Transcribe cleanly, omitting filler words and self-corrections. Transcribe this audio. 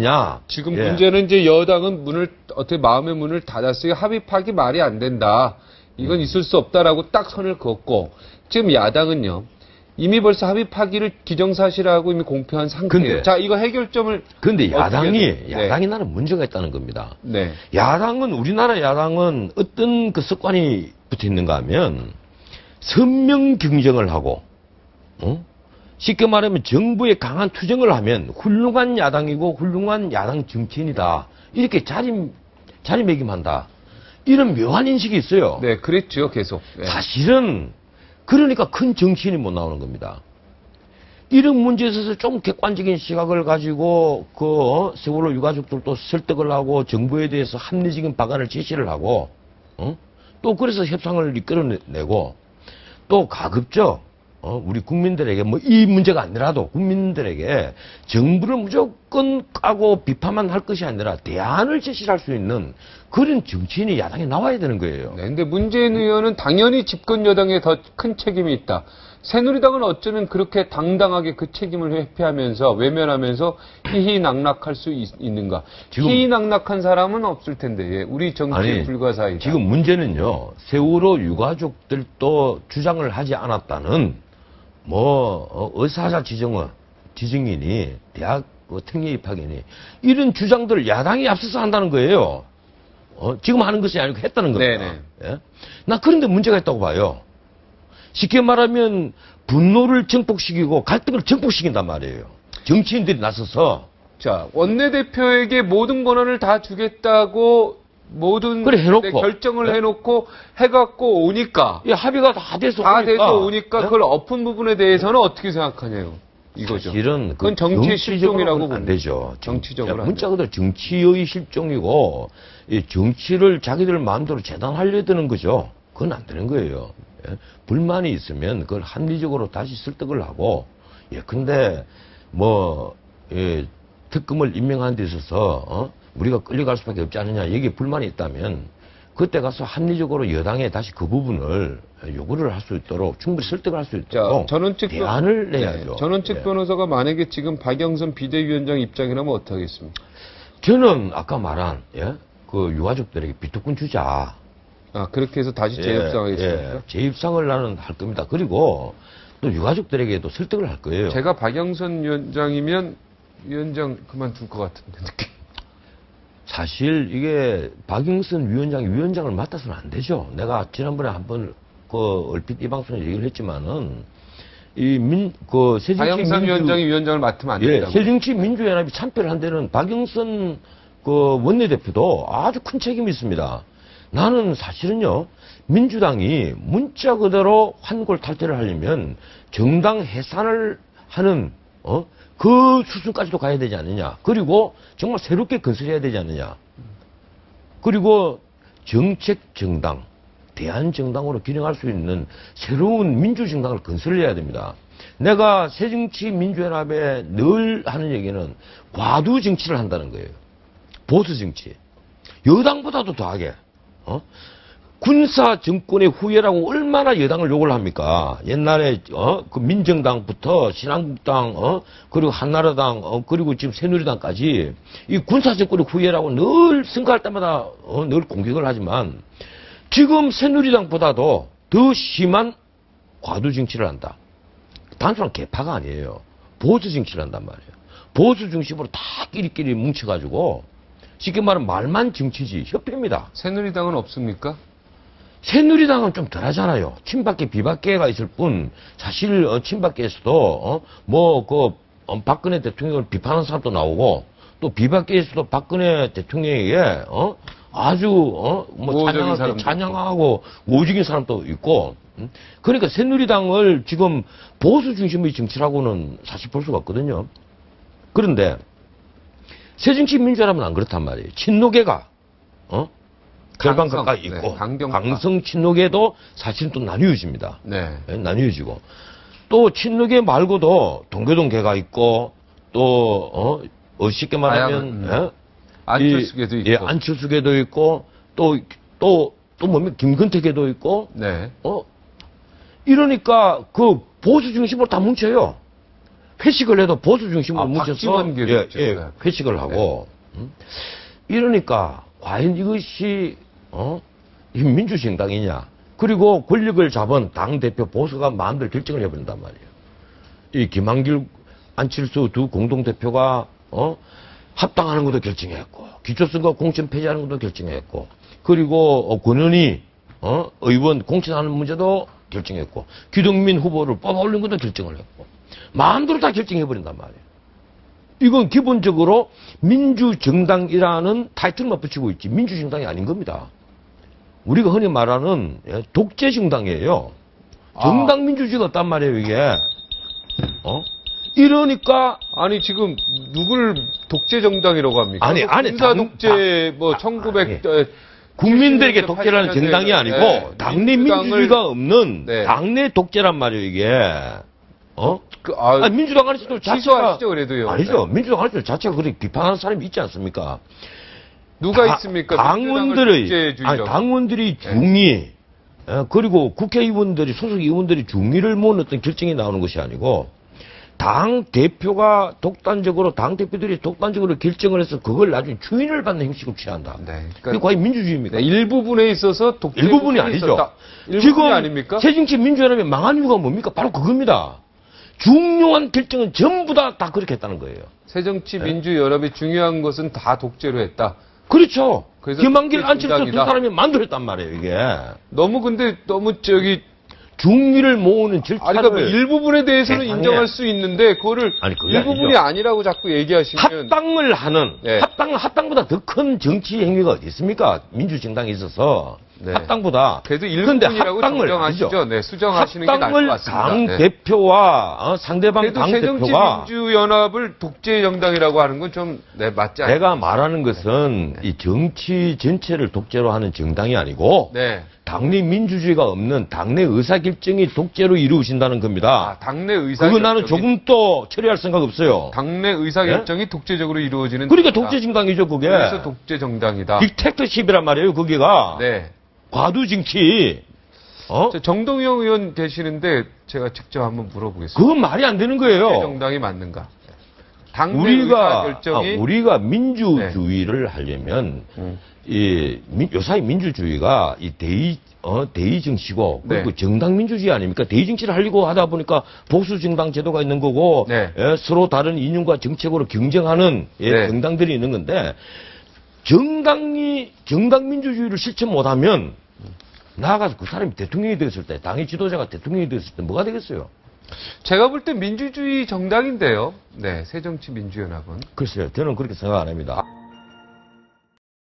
냐. 지금 문제는 이제 여당은 어떻게 마음의 문을 닫았어요. 합의파기 말이 안 된다. 이건 있을 수 없다라고 딱 선을 그었고, 지금 야당은요, 이미 벌써 합의파기를 기정사실화하고 이미 공표한 상태예요. 자, 이거 해결점을. 근데 야당이 나는 문제가 있다는 겁니다. 네. 우리나라 야당은 어떤 그 습관이 붙어 있는가 하면, 선명 경쟁을 하고, 쉽게 말하면 정부에 강한 투쟁을 하면 훌륭한 야당이고 훌륭한 야당 정치인이다. 이렇게 자리매김한다. 이런 묘한 인식이 있어요. 네, 그랬죠, 계속. 네. 사실은 그러니까 큰 정치인이 못 나오는 겁니다. 이런 문제에 있어서 좀 객관적인 시각을 가지고 세월호 유가족들도 설득을 하고 정부에 대해서 합리적인 방안을 제시를 하고 또 그래서 협상을 이끌어내고 또 가급적 우리 국민들에게 이 문제가 아니라도 국민들에게 정부를 무조건 까고 비판만 할 것이 아니라 대안을 제시할 수 있는 그런 정치인이 야당에 나와야 되는 거예요. 네, 근데 문재인 의원은 당연히 집권 여당에 더 큰 책임이 있다. 새누리당은 어쩌면 그렇게 당당하게 그 책임을 회피하면서 외면하면서 희희낙낙할 수 있는가? 희희낙낙한 사람은 없을 텐데 우리 정치의 불가사의다. 지금 문제는요. 세월호 유가족들도 주장을 하지 않았다는 의사자 지정인이 대학 특례 입학인이 이런 주장들을 야당이 앞서서 한다는 거예요. 지금 하는 것이 아니고 했다는 겁니다. 예? 나 그런데 문제가 있다고 봐요. 쉽게 말하면 분노를 증폭시키고 갈등을 증폭시킨단 말이에요. 정치인들이 나서서. 자, 원내대표에게 모든 권한을 다 주겠다고 모든 결정을 해놓고 해갖고 오니까. 합의가 다 돼서 오니까 그걸 엎은 부분에 대해서는 어떻게 생각하냐요. 이거죠. 사실은 그건 정치의 실종이라고 안 되죠. 정치적으로. 문자 그대로 정치의 실종이고 이 정치를 자기들 마음대로 재단하려 드는 거죠. 그건 안 되는 거예요. 불만이 있으면 그걸 합리적으로 다시 설득을 하고 근데 특검을 임명하는 데 있어서 우리가 끌려갈 수밖에 없지 않느냐 여기에 불만이 있다면 그때 가서 합리적으로 여당에 다시 그 부분을 요구를 할 수 있도록 충분히 설득을 할 수 있도록 대안을 내야죠. 전원책 변호사가 만약에 지금 박영선 비대위원장 입장이라면 어떻게 하겠습니까? 저는 아까 말한 그 유가족들에게 비토권 주자. 그렇게 해서 다시 재협상하겠습니까? 재협상을 나는 할 겁니다. 그리고 또 유가족들에게도 설득을 할 거예요. 제가 박영선 위원장이면 위원장 그만둘 것 같은데 느낌. 사실 이게 박영선 위원장을 맡아서는 안 되죠. 내가 지난번에 한번 얼핏 이 방송에 얘기를 했지만은 박영선 위원장이 위원장을 맡으면 안 된다고. 새정치민주연합이 참패를 한 데는 박영선 원내대표도 아주 큰 책임이 있습니다. 나는 사실은요, 민주당이 문자 그대로 환골탈태를 하려면 정당 해산을 하는, 그 수준까지도 가야 되지 않느냐. 그리고 정말 새롭게 건설해야 되지 않느냐. 그리고 정책정당, 대한정당으로 기능할 수 있는 새로운 민주정당을 건설해야 됩니다. 내가 새정치민주연합에 늘 하는 얘기는 과도 정치를 한다는 거예요. 보수 정치. 여당보다도 더하게. 군사 정권의 후예라고 얼마나 여당을 욕을 합니까? 옛날에 그 민정당부터 신한국당 그리고 한나라당 그리고 지금 새누리당까지 이 군사 정권의 후예라고 늘 선거할 때마다 늘 공격을 하지만 지금 새누리당보다도 더 심한 과도 정치를 한다. 단순한 개파가 아니에요. 보수 정치를 한단 말이에요. 보수 중심으로 다 끼리끼리 뭉쳐가지고 쉽게 말하면 말만 정치지 협회입니다. 새누리당은 없습니까? 새누리당은 좀 덜하잖아요. 친박계 비박계가 있을 뿐 사실 친박계에서도 박근혜 대통령을 비판하는 사람도 나오고 또 비박계에서도 박근혜 대통령에게 아주 찬양하고 오직인 사람도 있고 그러니까 새누리당을 지금 보수 중심의 정치라고는 사실 볼 수가 없거든요. 그런데 새정치민주연합은 안 그렇단 말이에요. 친노계가 절반 가까이 있고 강성 친노계도 사실은 또 나뉘어집니다. 나뉘어지고 또 친노계 말고도 동교동계가 있고 또 쉽게 말하면 안철수계도 있고 안철수계도 있고 또 뭡니까 김근태계도 있고 이러니까 그 보수 중심으로 다 뭉쳐요. 회식을 해도 보수 중심으로 뭉쳐서 박지원 교수죠. 네. 회식을 하고 이러니까 과연 이것이 이 민주정당이냐? 그리고 권력을 잡은 당 대표 보수가 마음대로 결정을 해버린단 말이에요. 이 김한길, 안칠수 두 공동 대표가 합당하는 것도 결정했고, 기초선거 공천 폐지하는 것도 결정했고, 그리고 권은희 의원 공천하는 문제도 결정했고, 기동민 후보를 뽑아올린 것도 결정을 했고, 마음대로 다 결정해버린단 말이에요. 이건 기본적으로 민주정당이라는 타이틀만 붙이고 있지 민주정당이 아닌 겁니다. 우리가 흔히 말하는 독재정당이에요. 정당민주주의가 없단 말이에요, 이게. 이러니까 아니 지금 누굴 독재 정당이라고 합니까? 아니, 군사 독재 뭐 1900 국민들에게 독재라는 정당이 아니고 네, 당내 민주주의가 없는 당내 독재란 말이에요, 이게. 민주당 안에서도 자체가 취소하시죠, 그래도요. 아니죠. 민주당 안에서 자체가 그렇게 비판하는 사람이 있지 않습니까? 누가 있습니까? 당원들이 중위, 그리고 국회의원들이, 소속 의원들이 중위를 모은 어떤 결정이 나오는 것이 아니고, 당 대표가 독단적으로, 당 대표들이 독단적으로 결정을 해서 그걸 나중에 추인을 받는 형식을 취한다. 네. 그게 과연 민주주의입니까? 네, 일부분에 있어서 독재. 일부분이 아니죠. 지금 아닙니까? 새정치민주연합이 망한 이유가 뭡니까? 바로 그겁니다. 중요한 결정은 전부 다 그렇게 했다는 거예요. 새정치민주연합이 중요한 것은 다 독재로 했다. 그렇죠. 김한길, 안철수 두 사람이 만들었단 말이에요, 이게. 너무 중위를 모으는 절차를. 그러니까 뭐 일부분에 대해서는 인정할 수 있는데, 그거를 일부분이 아니라고 자꾸 얘기하시면. 합당을 하는, 합당보다 더 큰 정치 행위가 어디 있습니까? 민주정당에 있어서. 네. 합당보다. 그래도 일부분이라고 정정하시죠. 네, 수정하시는 게 나을 것 같습니다. 당 대표와 상대방 당 대표가 새정치민주연합을 독재 정당이라고 하는 건 좀 맞지 않습니까? 내가 말하는 것은 이 정치 전체를 독재로 하는 정당이 아니고 당내 민주주의가 없는 당내 의사결정이 독재로 이루어진다는 겁니다. 당내 의사결정이. 그거 나는 조금 더 처리할 생각 없어요. 당내 의사결정이 독재적으로 이루어지는. 그러니까 독재 정당이죠, 그게. 그래서 독재 정당이다. 빅텍터십이란 말이에요, 거기가. 과도 정치. 정동영 의원 되시는데 제가 직접 한번 물어보겠습니다. 그건 말이 안 되는 거예요. 독재 정당이 맞는가? 당내 의사결정이. 우리가 민주주의를 하려면 요사이 민주주의가 이 대의 정치고 그리고 정당 민주주의 아닙니까? 대의 정치를 하려고 하다 보니까 보수 정당 제도가 있는 거고 서로 다른 이념과 정책으로 경쟁하는 정당들이 있는 건데 정당 민주주의를 실천 못하면 나아가서 그 사람이 대통령이 되었을 때, 당의 지도자가 대통령이 되었을 때 뭐가 되겠어요? 제가 볼 때 민주주의 정당인데요. 새정치민주연합은. 글쎄요, 저는 그렇게 생각 안 합니다.